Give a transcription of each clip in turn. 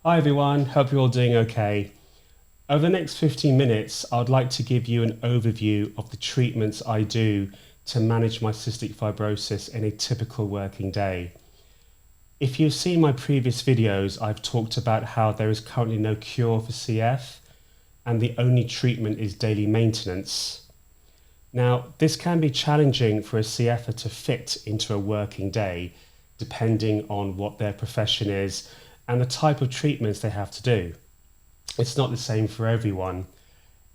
Hi everyone, hope you're all doing okay. Over the next 15 minutes, I'd like to give you an overview of the treatments I do to manage my cystic fibrosis in a typical working day. If you've seen my previous videos, I've talked about how there is currently no cure for CF and the only treatment is daily maintenance. Now, this can be challenging for a CFer to fit into a working day, depending on what their profession is and the type of treatments they have to do. It's not the same for everyone.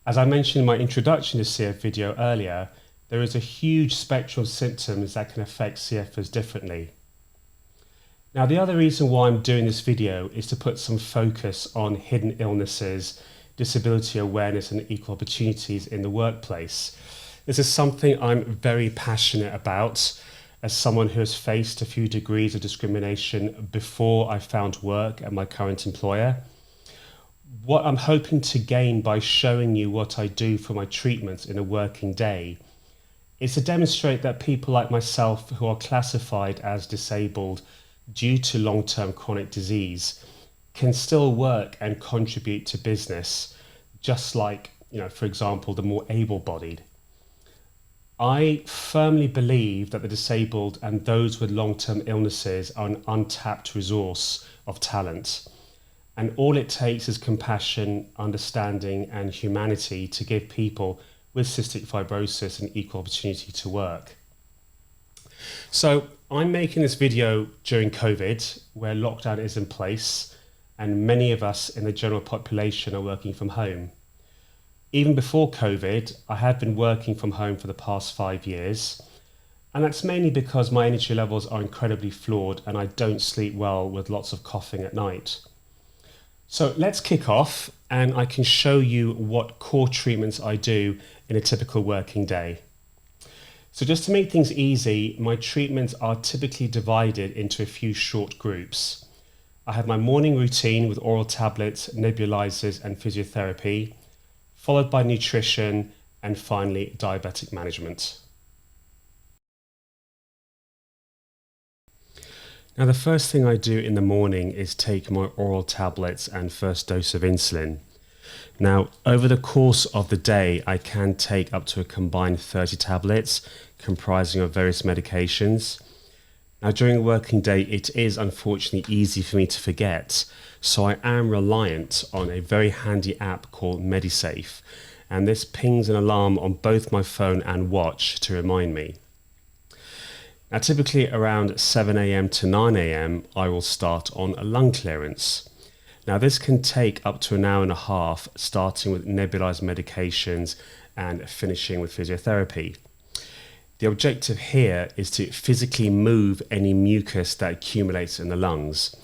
As I mentioned in my introduction to CF video earlier, there is a huge spectrum of symptoms that can affect CFers differently. Now, the other reason why I'm doing this video is to put some focus on hidden illnesses, disability awareness and equal opportunities in the workplace. This is something I'm very passionate about as someone who has faced a few degrees of discrimination before I found work at my current employer. What I'm hoping to gain by showing you what I do for my treatments in a working day is to demonstrate that people like myself who are classified as disabled due to long-term chronic disease can still work and contribute to business, just like, for example, the more able-bodied. I firmly believe that the disabled and those with long-term illnesses are an untapped resource of talent. And all it takes is compassion, understanding, and humanity to give people with cystic fibrosis an equal opportunity to work. So I'm making this video during COVID, where lockdown is in place, and many of us in the general population are working from home. Even before COVID, I had been working from home for the past 5 years, and that's mainly because my energy levels are incredibly flawed and I don't sleep well with lots of coughing at night. So let's kick off and I can show you what core treatments I do in a typical working day. So just to make things easy, my treatments are typically divided into a few short groups. I have my morning routine with oral tablets, nebulizers and physiotherapy, followed by nutrition and finally diabetic management. Now, the first thing I do in the morning is take my oral tablets and first dose of insulin. Now, over the course of the day, I can take up to a combined 30 tablets comprising of various medications. Now, during a working day, it is unfortunately easy for me to forget, so I am reliant on a very handy app called MediSafe, and this pings an alarm on both my phone and watch to remind me. Now, typically around 7 a.m. to 9 a.m., I will start on a lung clearance. Now, this can take up to an hour and a half, starting with nebulized medications and finishing with physiotherapy. The objective here is to physically move any mucus that accumulates in the lungs.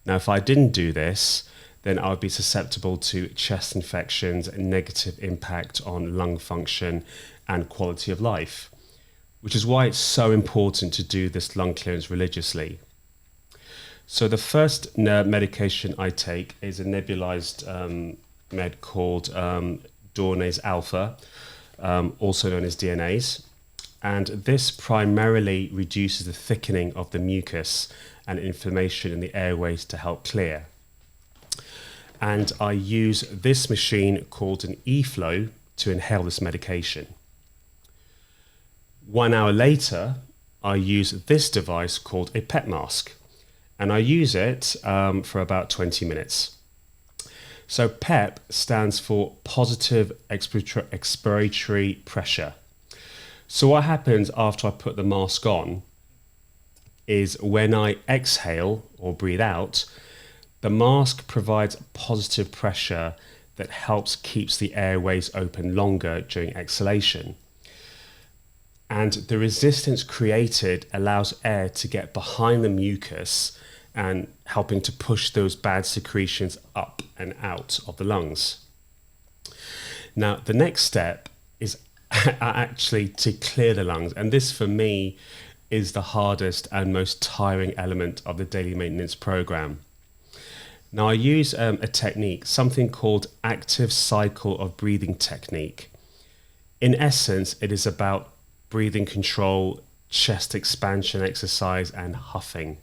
Now, if I didn't do this, then I would be susceptible to chest infections and negative impact on lung function and quality of life, which is why it's so important to do this lung clearance religiously. So the first medication I take is a nebulized med called Dornase Alpha, also known as DNase. And this primarily reduces the thickening of the mucus and inflammation in the airways to help clear. And I use this machine called an eFlow to inhale this medication. 1 hour later, I use this device called a PEP mask, and I use it for about 20 minutes. So PEP stands for positive expiratory pressure. So what happens after I put the mask on is when I exhale or breathe out, the mask provides positive pressure that helps keeps the airways open longer during exhalation. And the resistance created allows air to get behind the mucus and helping to push those bad secretions up and out of the lungs. Now, the next step is actually to clear the lungs. And this for me is the hardest and most tiring element of the daily maintenance program. Now I use a technique, something called active cycle of breathing technique. In essence, it is about breathing control, chest expansion exercise and huffing.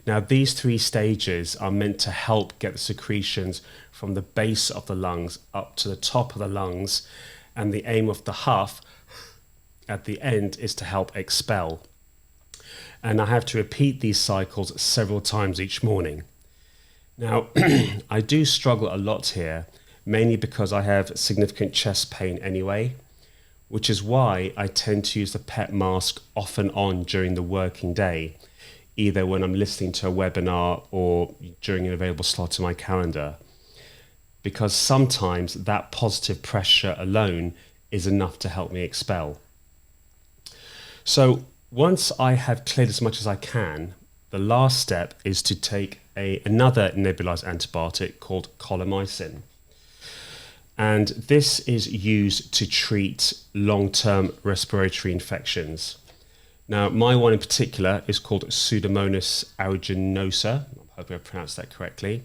Now, these three stages are meant to help get the secretions from the base of the lungs up to the top of the lungs, and the aim of the huff at the end is to help expel. And I have to repeat these cycles several times each morning. Now, I do struggle a lot here, mainly because I have significant chest pain anyway, which is why I tend to use the PET mask off and on during the working day, either when I'm listening to a webinar or during an available slot in my calendar, because sometimes that positive pressure alone is enough to help me expel. So once I have cleared as much as I can, the last step is to take another nebulized antibiotic called colimicin. And this is used to treat long-term respiratory infections. Now, my one in particular is called Pseudomonas aeruginosa. I hope I pronounced that correctly.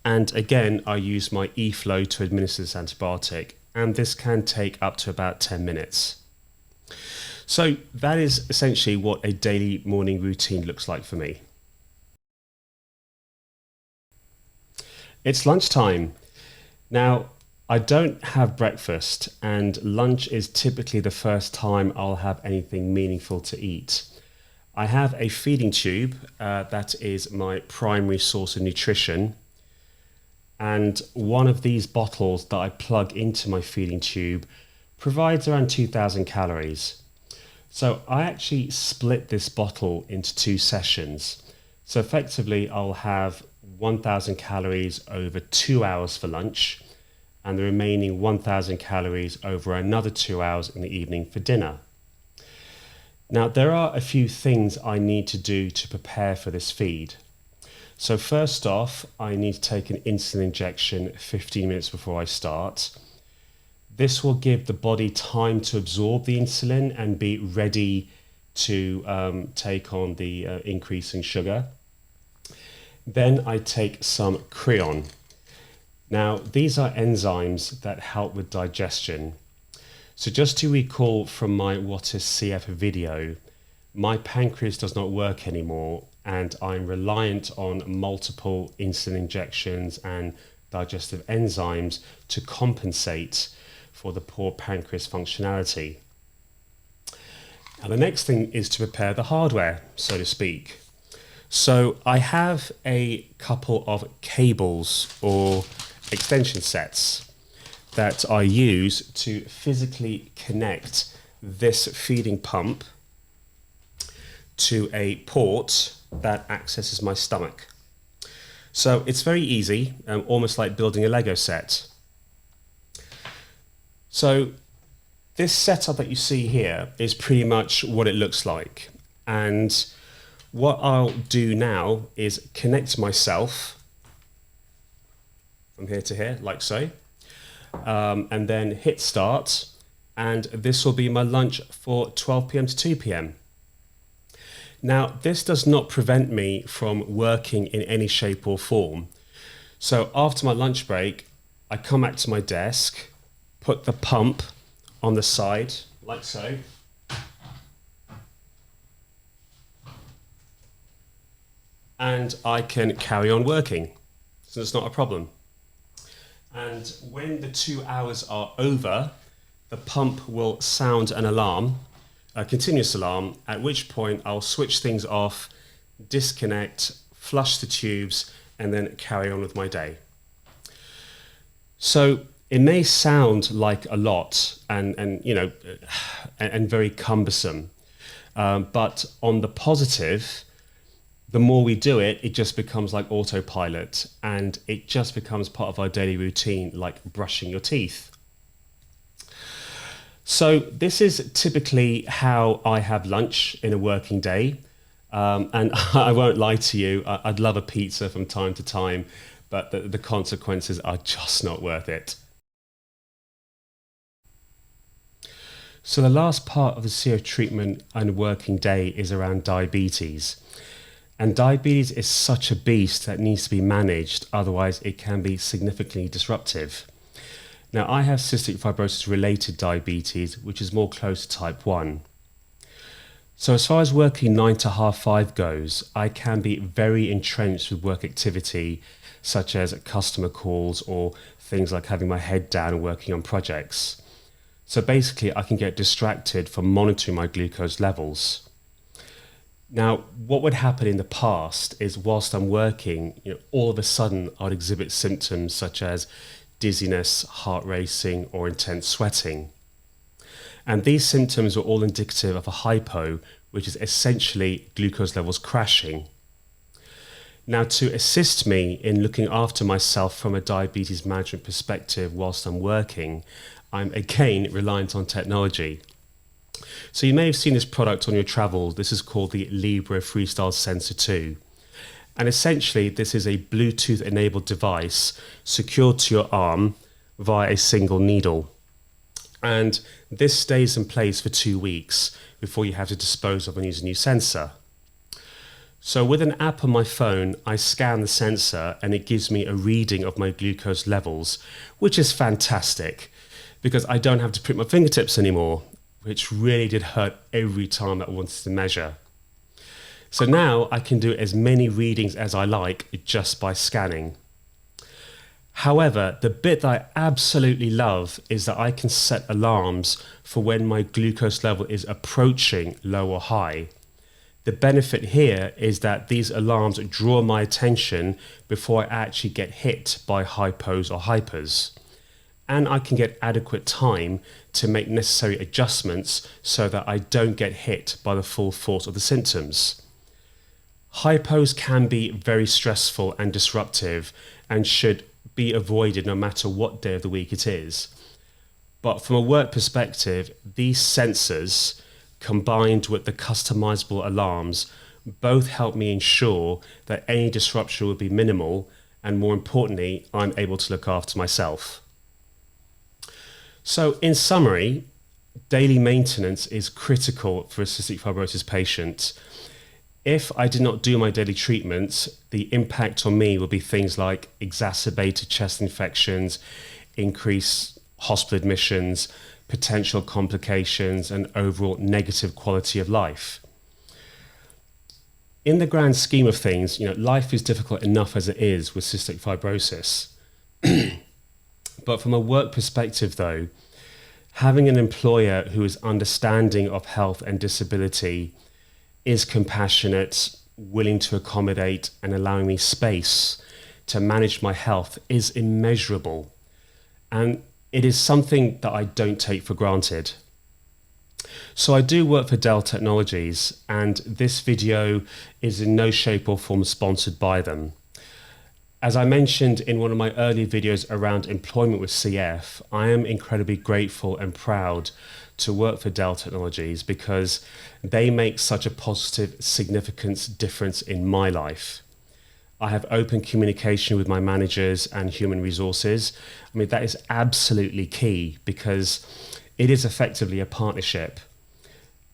And again, I use my eFlow to administer this antibiotic, and this can take up to about 10 minutes. So that is essentially what a daily morning routine looks like for me. It's lunchtime. Now, I don't have breakfast, and lunch is typically the first time I'll have anything meaningful to eat. I have a feeding tube that is my primary source of nutrition, and one of these bottles that I plug into my feeding tube provides around 2,000 calories. So I actually split this bottle into 2 sessions. So effectively I'll have 1,000 calories over 2 hours for lunch, and the remaining 1,000 calories over another 2 hours in the evening for dinner. Now, there are a few things I need to do to prepare for this feed. So first off, I need to take an insulin injection 15 minutes before I start. This will give the body time to absorb the insulin and be ready to take on the increase in sugar. Then I take some Creon. Now, these are enzymes that help with digestion. So just to recall from my What is CF video, my pancreas does not work anymore, and I'm reliant on multiple insulin injections and digestive enzymes to compensate for the poor pancreas functionality. Now, the next thing is to prepare the hardware, so to speak. So I have a couple of cables or extension sets that I use to physically connect this feeding pump to a port that accesses my stomach. So it's very easy, almost like building a Lego set. So this setup that you see here is pretty much what it looks like. And what I'll do now is connect myself from here to here, like so, and then hit start, and this will be my lunch for 12 p.m. to 2 p.m. Now, this does not prevent me from working in any shape or form. So after my lunch break, I come back to my desk, put the pump on the side, like so, and I can carry on working. So it's not a problem. And when the 2 hours are over, the pump will sound an alarm, a continuous alarm, at which point I'll switch things off, disconnect, flush the tubes, and then carry on with my day. So it may sound like a lot and very cumbersome, but on the positive, the more we do it, it just becomes like autopilot, and it just becomes part of our daily routine, like brushing your teeth. So this is typically how I have lunch in a working day. And I won't lie to you, I'd love a pizza from time to time, but the consequences are just not worth it. So the last part of the CF treatment and working day is around diabetes. And diabetes is such a beast that needs to be managed, otherwise it can be significantly disruptive. Now, I have cystic fibrosis related diabetes, which is more close to type 1. So as far as working 9 to 5 goes, I can be very entrenched with work activity, such as customer calls or things like having my head down and working on projects. So basically, I can get distracted from monitoring my glucose levels. Now, what would happen in the past is whilst I'm working, all of a sudden I'd exhibit symptoms such as dizziness, heart racing, or intense sweating. And these symptoms are all indicative of a hypo, which is essentially glucose levels crashing. Now, to assist me in looking after myself from a diabetes management perspective whilst I'm working, I'm again reliant on technology. So you may have seen this product on your travels. This is called the Libre Freestyle Sensor 2. And essentially, this is a Bluetooth-enabled device secured to your arm via a single needle. And this stays in place for 2 weeks before you have to dispose of and use a new sensor. So with an app on my phone, I scan the sensor and it gives me a reading of my glucose levels, which is fantastic because I don't have to prick my fingertips anymore, which really did hurt every time I wanted to measure. So now I can do as many readings as I like just by scanning. However, the bit that I absolutely love is that I can set alarms for when my glucose level is approaching low or high. The benefit here is that these alarms draw my attention before I actually get hit by hypos or hypers. And I can get adequate time to make necessary adjustments so that I don't get hit by the full force of the symptoms. Hypos can be very stressful and disruptive and should be avoided no matter what day of the week it is. But from a work perspective, these sensors combined with the customizable alarms both help me ensure that any disruption will be minimal and more importantly, I'm able to look after myself. So in summary, daily maintenance is critical for a cystic fibrosis patient. If I did not do my daily treatments, the impact on me will be things like exacerbated chest infections, increased hospital admissions, potential complications, and overall negative quality of life. In the grand scheme of things, life is difficult enough as it is with cystic fibrosis. But from a work perspective though, having an employer who is understanding of health and disability, is compassionate, willing to accommodate and allowing me space to manage my health is immeasurable. And it is something that I don't take for granted. So I do work for Dell Technologies and this video is in no shape or form sponsored by them. As I mentioned in one of my earlier videos around employment with CF, I am incredibly grateful and proud to work for Dell Technologies because they make such a positive, significant difference in my life. I have open communication with my managers and human resources. I mean, that is absolutely key because it is effectively a partnership.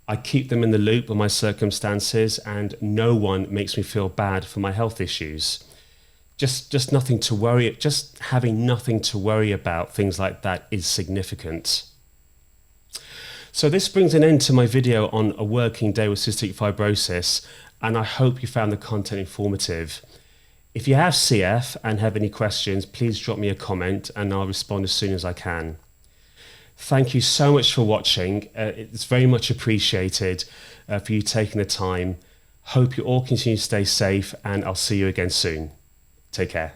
I keep them in the loop of my circumstances and no one makes me feel bad for my health issues. Just nothing to worry, just having nothing to worry about, things like that is significant. So this brings an end to my video on a working day with cystic fibrosis, and I hope you found the content informative. If you have CF and have any questions, please drop me a comment and I'll respond as soon as I can. Thank you so much for watching. It's very much appreciated for you taking the time. Hope you all continue to stay safe and I'll see you again soon. Take care.